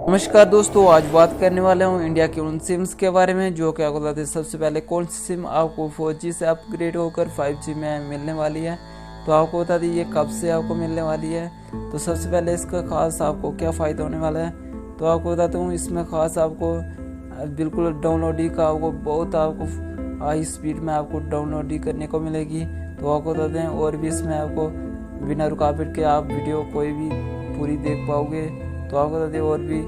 नमस्कार दोस्तों, आज बात करने वाला हूँ इंडिया के उन सिम्स के बारे में जो कि आपको बताते हैं। सबसे पहले कौन सी सिम आपको 4G से अपग्रेड होकर 5G में मिलने वाली है, तो आपको बता दें ये कब से आपको मिलने वाली है। तो सबसे पहले इसका खास आपको क्या फ़ायदा होने वाला है, तो आपको बताता हूँ। इसमें खास आपको बिल्कुल डाउनलोडिंग का आपको बहुत आपको हाई स्पीड में आपको डाउनलोडिंग करने को मिलेगी। तो आपको बताते हैं और भी इसमें आपको बिना रुकावट के आप वीडियो कोई भी पूरी देख पाओगे। तो आपको बता दें और भी,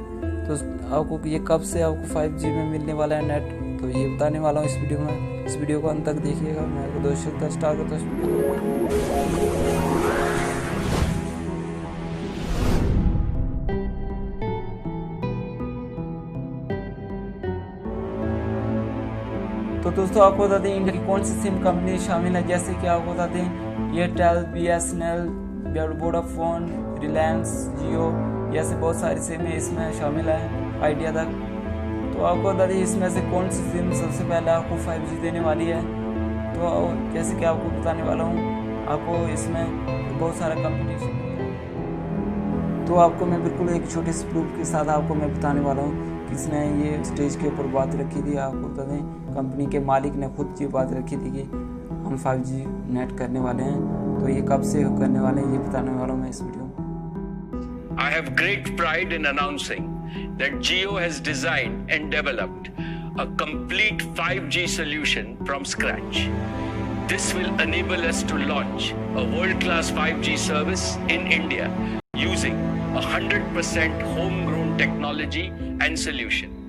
तो आपको ये कब से आपको 5G में मिलने वाला है नेट, तो ये बताने वाला हूँ इस वीडियो में। इस वीडियो को अंत तक देखिएगा। मैं आपको दोस्तों का स्टार्ट करता हूँ। तो दोस्तों आपको बता दें इंडिया की कौन सी सिम कंपनी शामिल है, जैसे कि आपको बता दें एयरटेल, BSNL, वोडाफोन, रिलायंस, जियो, जैसे बहुत सारी सिमें इसमें शामिल है आइडिया तक। तो आपको बता दें इसमें से कौन सी सिम सबसे पहले आपको 5G देने वाली है। तो जैसे कि आपको बताने वाला हूँ, आपको इसमें बहुत सारा कंपटीशन। तो आपको मैं बिल्कुल एक छोटे से प्रूफ के साथ आपको मैं बताने वाला हूँ। किसने ये स्टेज के ऊपर बात रखी थी, आपको बता दें कंपनी के मालिक ने खुद ये बात रखी थी कि हम 5G नेट करने वाले हैं। तो ये कब से करने वाले हैं ये बताने वाला हूँ मैं इस वीडियो में। I have great pride in announcing that Jio has designed and developed a complete 5G solution from scratch. This will enable us to launch a world-class 5G service in India using 100% homegrown technology and solution.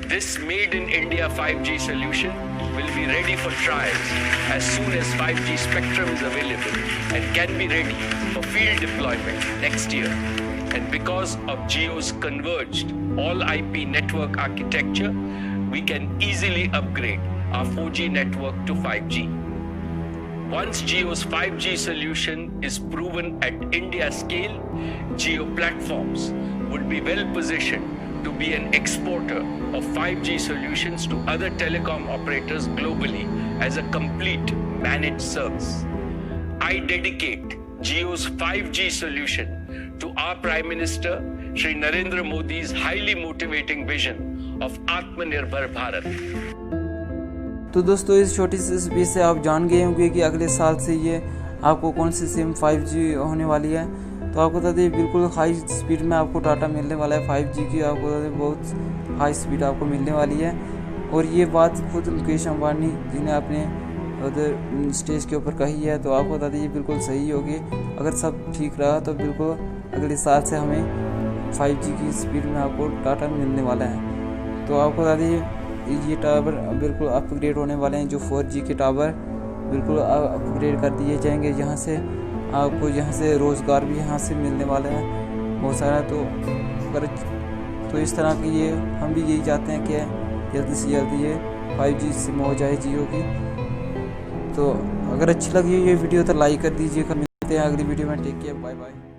This made in India 5G solution will be ready for trials as soon as 5G spectrum is available and can be ready for field deployment next year. And because of Jio's converged all IP network architecture, we can easily upgrade our 4G network to 5G. Once Jio's 5G solution is proven at India scale, Jio platforms would be well positioned to be an exporter of 5G solutions to other telecom operators globally as a complete managed service. I dedicate Jio's 5G solution to our Prime Minister Shri Narendra Modi's highly motivating vision of Atmanirbhar Bharat. तो दोस्तों इस छोटी सी speech से आप जान गए होंगे कि अगले साल से ये आपको कौन सी सिम 5G होने वाली है। तो आपको बता दें बिल्कुल हाई स्पीड में आपको डाटा मिलने वाला है 5G की। आपको बता दें बहुत हाई स्पीड आपको मिलने वाली है। और ये बात खुद मुकेश अंबानी जिन्हें अपने उधर स्टेज के ऊपर कही है। तो आपको बता दें ये बिल्कुल सही होगी। अगर सब ठीक रहा तो बिल्कुल अगले साल से हमें 5G की स्पीड में आपको डाटा मिलने वाला है। तो आपको बता दें ये टावर बिल्कुल अपग्रेड होने वाले हैं। जो 4G के टावर बिल्कुल अपग्रेड कर दिए जाएंगे। यहाँ से आपको यहाँ से रोज़गार भी यहाँ से मिलने वाला है बहुत सारा। तो इस तरह की ये हम भी यही चाहते हैं कि जल्दी से जल्दी ये 5G सिम हो जाए जियो की। तो अगर अच्छी लगी ये वीडियो तो लाइक कर दीजिएगा। मिलते हैं अगली वीडियो में। Take care, bye bye.